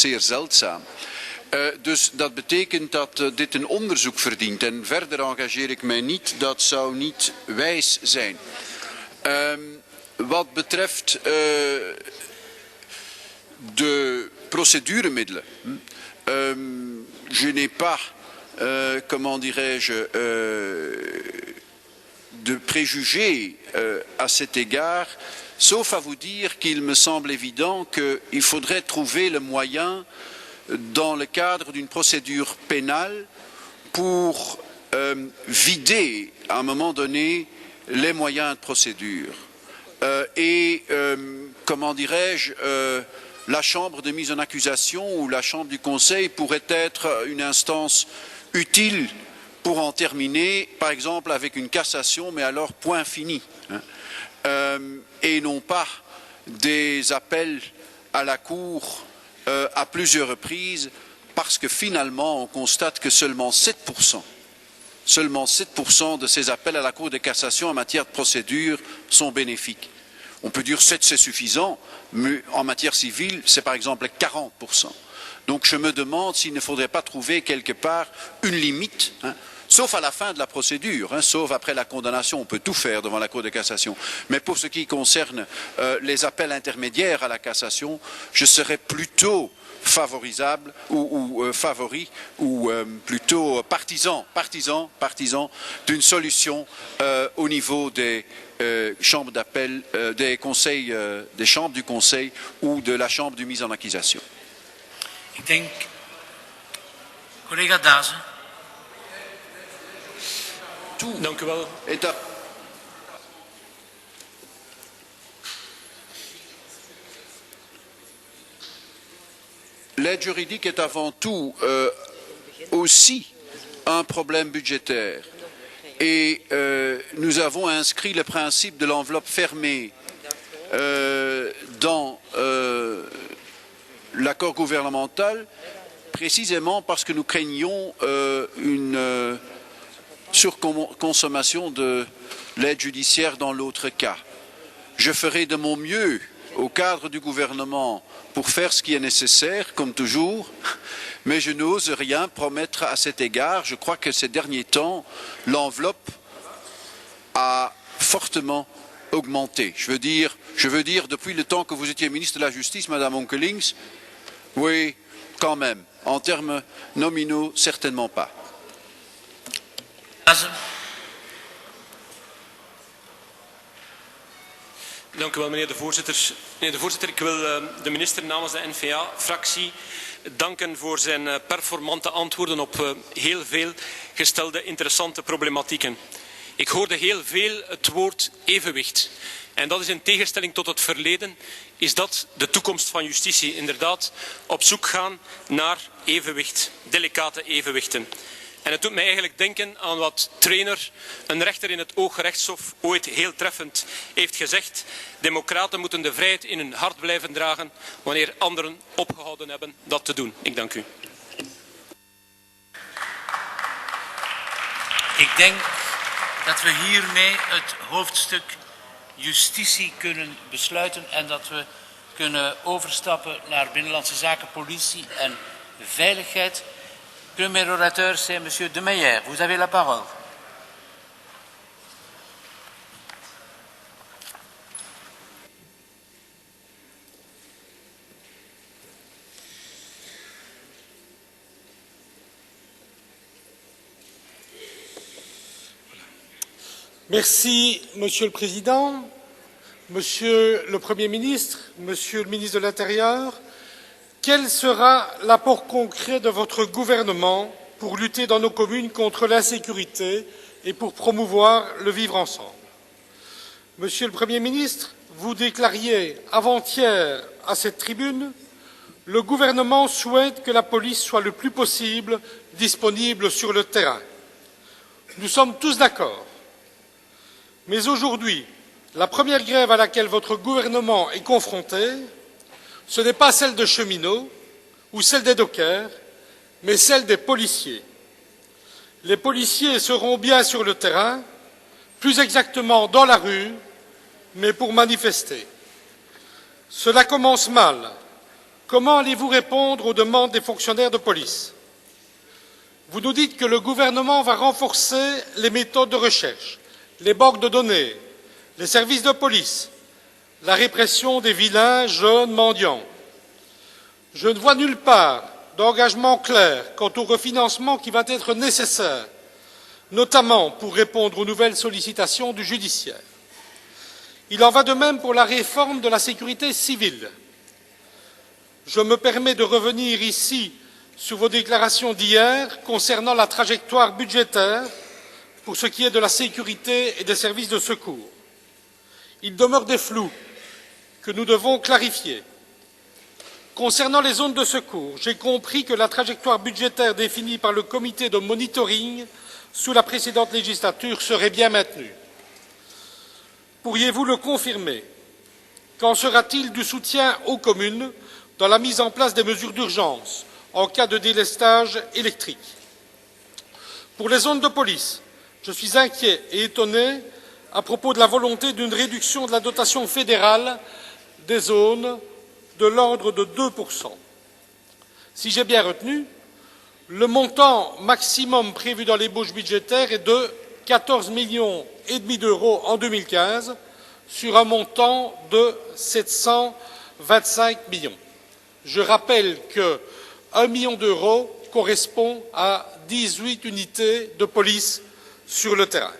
zeer zeldzaam. Dus dat betekent dat dit een onderzoek verdient. En verder engageer ik mij niet. Dat zou niet wijs zijn. Wat betreft de proceduremiddelen. Je n'ai pas, comment dirais-je, de préjugés à cet égard, sauf à vous dire qu'il me semble évident qu'il faudrait trouver le moyen, dans le cadre d'une procédure pénale, pour vider, à un moment donné, les moyens de procédure. Comment dirais-je, la chambre de mise en accusation ou la chambre du conseil pourrait être une instance utile pour en terminer, par exemple, avec une cassation, mais alors point fini. Et non pas des appels à la Cour à plusieurs reprises, parce que finalement, on constate que seulement 7% de ces appels à la Cour de cassation en matière de procédure sont bénéfiques. On peut dire 7 c'est suffisant, mais en matière civile, c'est par exemple 40%. Donc je me demande s'il ne faudrait pas trouver quelque part une limite, sauf à la fin de la procédure, sauf après la condamnation, on peut tout faire devant la Cour de cassation. Mais pour ce qui concerne les appels intermédiaires à la cassation, je serais plutôt favorisable ou favori ou plutôt partisan d'une solution au niveau des chambres d'appel, des conseils, des chambres du conseil ou de la chambre de mise en accusation. Ik denk, collega Dazen. Dank u wel. L'aide juridique est avant tout aussi un problème budgétaire. Et nous avons inscrit le principe de l'enveloppe fermée dans l'accord gouvernemental, précisément parce que nous craignons une surconsommation de l'aide judiciaire dans l'autre cas. Je ferai de mon mieux au cadre du gouvernement pour faire ce qui est nécessaire, comme toujours, mais je n'ose rien promettre à cet égard. Je crois que ces derniers temps, l'enveloppe a fortement augmenté. Je veux dire, depuis le temps que vous étiez ministre de la Justice, Madame Onkelings, oui, quand même. En termes nominaux, certainement pas. Dank u wel, meneer de voorzitter. Meneer de voorzitter, ik wil de minister namens de N-VA-fractie danken voor zijn performante antwoorden op heel veel gestelde interessante problematieken. Ik hoorde heel veel het woord evenwicht. En dat is in tegenstelling tot het verleden, is dat de toekomst van justitie. Inderdaad, op zoek gaan naar evenwicht, delicate evenwichten. En het doet mij eigenlijk denken aan wat Trainer, een rechter in het Hooggerechtshof, ooit heel treffend heeft gezegd. Democraten moeten de vrijheid in hun hart blijven dragen wanneer anderen opgehouden hebben dat te doen. Ik dank u. Ik denk dat we hiermee het hoofdstuk justitie kunnen besluiten en dat we kunnen overstappen naar binnenlandse zaken, politie en veiligheid. Premier orateur, c'est Monsieur De Meyer. Vous avez la parole. Merci, Monsieur le Président, Monsieur le Premier ministre, Monsieur le ministre de l'Intérieur. Quel sera l'apport concret de votre gouvernement pour lutter dans nos communes contre l'insécurité et pour promouvoir le vivre ensemble? Monsieur le Premier ministre, vous déclariez avant-hier à cette tribune « Le gouvernement souhaite que la police soit le plus possible disponible sur le terrain ». Nous sommes tous d'accord. Mais aujourd'hui, la première grève à laquelle votre gouvernement est confronté, ce n'est pas celle de cheminots ou celle des dockers, mais celle des policiers. Les policiers seront bien sur le terrain, plus exactement dans la rue, mais pour manifester. Cela commence mal, Comment allez-vous répondre aux demandes des fonctionnaires de police? Vous nous dites que le gouvernement va renforcer les méthodes de recherche, les banques de données, les services de police, la répression des vilains jeunes mendiants. Je ne vois nulle part d'engagement clair quant au refinancement qui va être nécessaire, notamment pour répondre aux nouvelles sollicitations du judiciaire. Il en va de même pour la réforme de la sécurité civile. Je me permets de revenir ici sur vos déclarations d'hier concernant la trajectoire budgétaire pour ce qui est de la sécurité et des services de secours. Il demeure des flous que nous devons clarifier. Concernant les zones de secours, j'ai compris que la trajectoire budgétaire définie par le comité de monitoring sous la précédente législature serait bien maintenue. Pourriez-vous le confirmer? Qu'en sera-t-il du soutien aux communes dans la mise en place des mesures d'urgence en cas de délestage électrique? Pour les zones de police, je suis inquiet et étonné à propos de la volonté d'une réduction de la dotation fédérale des zones de l'ordre de 2%. Si j'ai bien retenu, le montant maximum prévu dans l'ébauche budgétaire est de 14,5 millions d'euros en 2015 sur un montant de 725 millions. Je rappelle que 1 million d'euros correspond à 18 unités de police sur le terrain.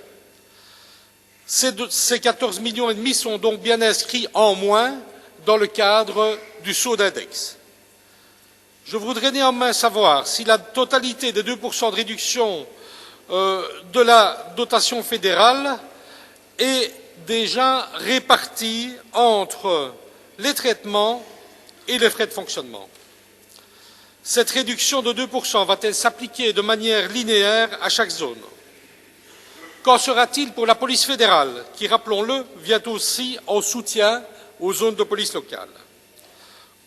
Ces 14,5 millions sont donc bien inscrits en moins dans le cadre du saut d'index. Je voudrais néanmoins savoir si la totalité des 2% de réduction de la dotation fédérale est déjà répartie entre les traitements et les frais de fonctionnement. Cette réduction de 2% va-t-elle s'appliquer de manière linéaire à chaque zone? Qu'en sera-t-il pour la police fédérale, qui, rappelons-le, vient aussi en soutien aux zones de police locale?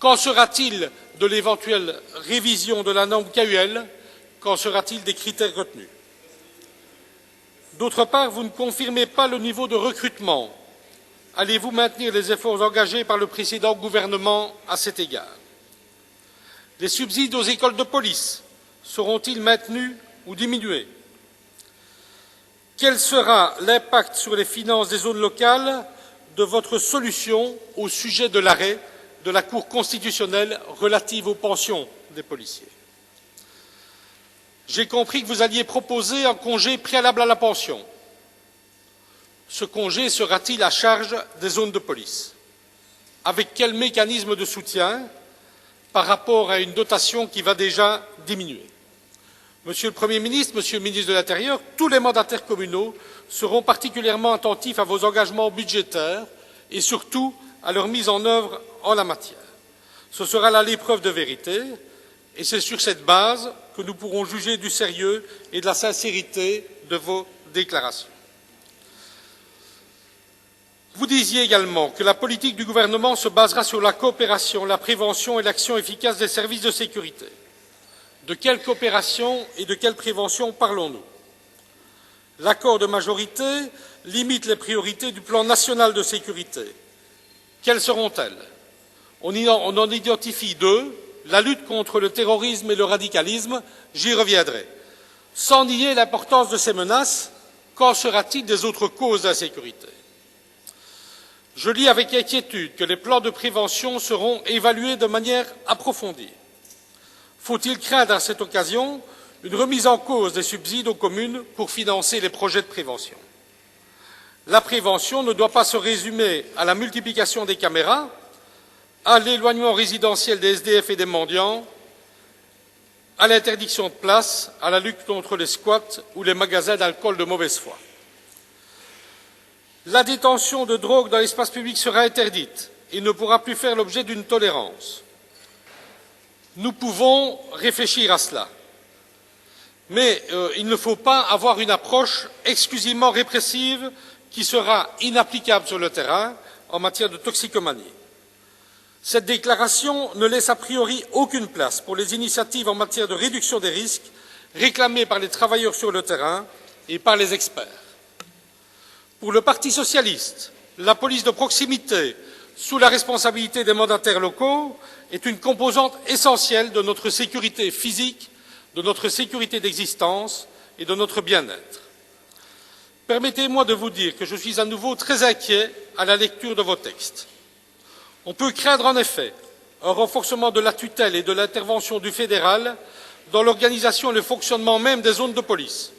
Qu'en sera-t-il de l'éventuelle révision de la norme KUL? Qu'en sera-t-il des critères retenus? D'autre part, vous ne confirmez pas le niveau de recrutement. Allez-vous maintenir les efforts engagés par le précédent gouvernement à cet égard? Les subsides aux écoles de police seront-ils maintenus ou diminués? Quel sera l'impact sur les finances des zones locales de votre solution au sujet de l'arrêt de la Cour constitutionnelle relative aux pensions des policiers? J'ai compris que vous alliez proposer un congé préalable à la pension. Ce congé sera-t-il à charge des zones de police? Avec quel mécanisme de soutien par rapport à une dotation qui va déjà diminuer? Monsieur le Premier ministre, Monsieur le ministre de l'Intérieur, tous les mandataires communaux seront particulièrement attentifs à vos engagements budgétaires et surtout à leur mise en œuvre en la matière. Ce sera là l'épreuve de vérité et c'est sur cette base que nous pourrons juger du sérieux et de la sincérité de vos déclarations. Vous disiez également que la politique du gouvernement se basera sur la coopération, la prévention et l'action efficace des services de sécurité. De quelle coopération et de quelle prévention parlons-nous? L'accord de majorité limite les priorités du plan national de sécurité. Quelles seront-elles? On en identifie deux, la lutte contre le terrorisme et le radicalisme, j'y reviendrai. Sans nier l'importance de ces menaces, qu'en sera-t-il des autres causes d'insécurité? Je lis avec inquiétude que les plans de prévention seront évalués de manière approfondie. Faut-il craindre à cette occasion une remise en cause des subsides aux communes pour financer les projets de prévention? La prévention ne doit pas se résumer à la multiplication des caméras, à l'éloignement résidentiel des SDF et des mendiants, à l'interdiction de place, à la lutte contre les squats ou les magasins d'alcool de mauvaise foi. La détention de drogue dans l'espace public sera interdite et ne pourra plus faire l'objet d'une tolérance. Nous pouvons réfléchir à cela, mais il ne faut pas avoir une approche exclusivement répressive qui sera inapplicable sur le terrain en matière de toxicomanie. Cette déclaration ne laisse a priori aucune place pour les initiatives en matière de réduction des risques réclamées par les travailleurs sur le terrain et par les experts. Pour le Parti socialiste, la police de proximité, sous la responsabilité des mandataires locaux, est une composante essentielle de notre sécurité physique, de notre sécurité d'existence et de notre bien-être. Permettez-moi de vous dire que je suis à nouveau très inquiet à la lecture de vos textes. On peut craindre en effet un renforcement de la tutelle et de l'intervention du fédéral dans l'organisation et le fonctionnement même des zones de police,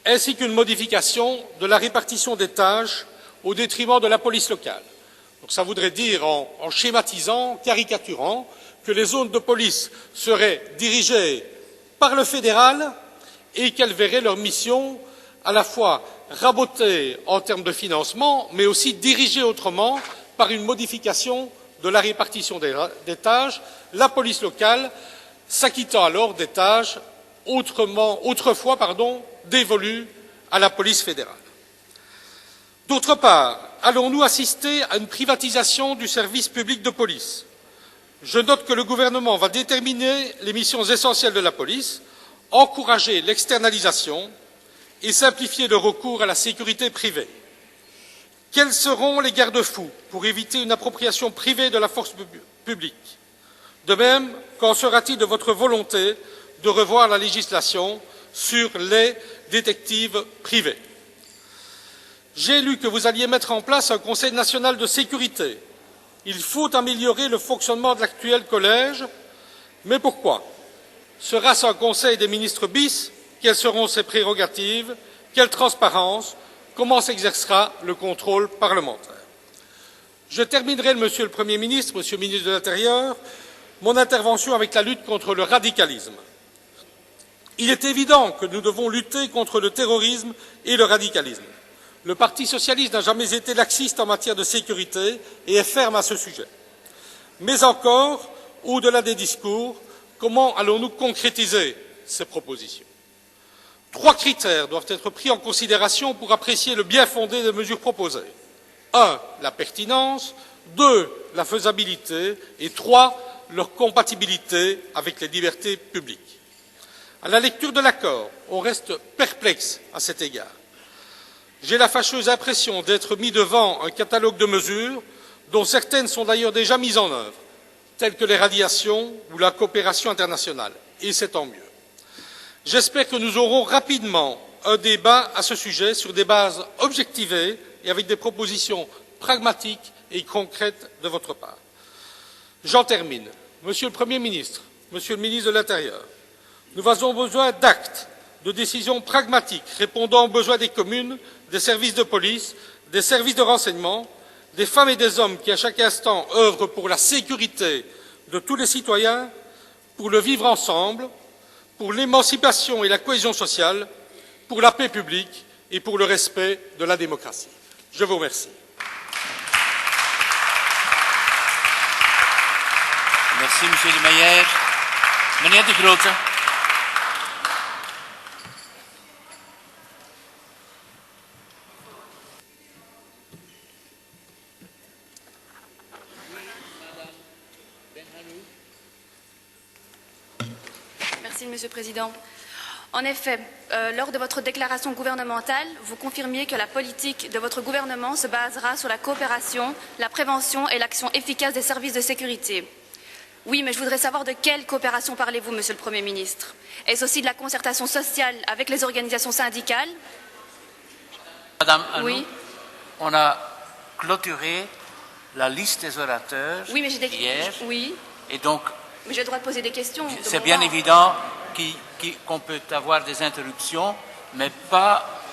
ainsi qu'une modification de la répartition des tâches au détriment de la police locale. Donc ça voudrait dire, en schématisant, caricaturant, que les zones de police seraient dirigées par le fédéral et qu'elles verraient leur mission à la fois rabotée en termes de financement, mais aussi dirigée autrement par une modification de la répartition des tâches, la police locale s'acquittant alors des tâches autrefois dévolues à la police fédérale. D'autre part, allons-nous assister à une privatisation du service public de police? Je note que le gouvernement va déterminer les missions essentielles de la police, encourager l'externalisation et simplifier le recours à la sécurité privée. Quels seront les garde-fous pour éviter une appropriation privée de la force publique? De même, qu'en sera-t-il de votre volonté de revoir la législation sur les détectives privés? J'ai lu que vous alliez mettre en place un Conseil national de sécurité. Il faut améliorer le fonctionnement de l'actuel collège, mais pourquoi? Sera-ce un Conseil des ministres bis? Quelles seront ses prérogatives? Quelle transparence? Comment s'exercera le contrôle parlementaire? Je terminerai, Monsieur le Premier ministre, Monsieur le ministre de l'Intérieur, mon intervention avec la lutte contre le radicalisme. Il est évident que nous devons lutter contre le terrorisme et le radicalisme. Le Parti socialiste n'a jamais été laxiste en matière de sécurité et est ferme à ce sujet. Mais encore, au-delà des discours, comment allons-nous concrétiser ces propositions? 3 critères doivent être pris en considération pour apprécier le bien-fondé des mesures proposées. 1. La pertinence. 2. La faisabilité. Et 3. Leur compatibilité avec les libertés publiques. À la lecture de l'accord, on reste perplexe à cet égard. J'ai la fâcheuse impression d'être mis devant un catalogue de mesures dont certaines sont d'ailleurs déjà mises en œuvre, telles que les radiations ou la coopération internationale, et c'est tant mieux. J'espère que nous aurons rapidement un débat à ce sujet sur des bases objectivées et avec des propositions pragmatiques et concrètes de votre part. J'en termine. Monsieur le Premier ministre, Monsieur le ministre de l'Intérieur, nous avons besoin d'actes, de décisions pragmatiques répondant aux besoins des communes, des services de police, des services de renseignement, des femmes et des hommes qui à chaque instant œuvrent pour la sécurité de tous les citoyens, pour le vivre ensemble, pour l'émancipation et la cohésion sociale, pour la paix publique et pour le respect de la démocratie. Je vous remercie. Merci, Monsieur de Meyer. Meneer De Grote. Merci, Monsieur le Président. En effet, lors de votre déclaration gouvernementale, vous confirmiez que la politique de votre gouvernement se basera sur la coopération, la prévention et l'action efficace des services de sécurité. Oui, mais je voudrais savoir de quelle coopération parlez-vous, Monsieur le Premier ministre? Est-ce aussi de la concertation sociale avec les organisations syndicales? Madame Anou, oui. On a clôturé la liste des orateurs oui, mais hier. Oui. Et donc, mais j'ai le droit de poser des questions. C'est bien évident qu'on peut avoir des interruptions, mais pas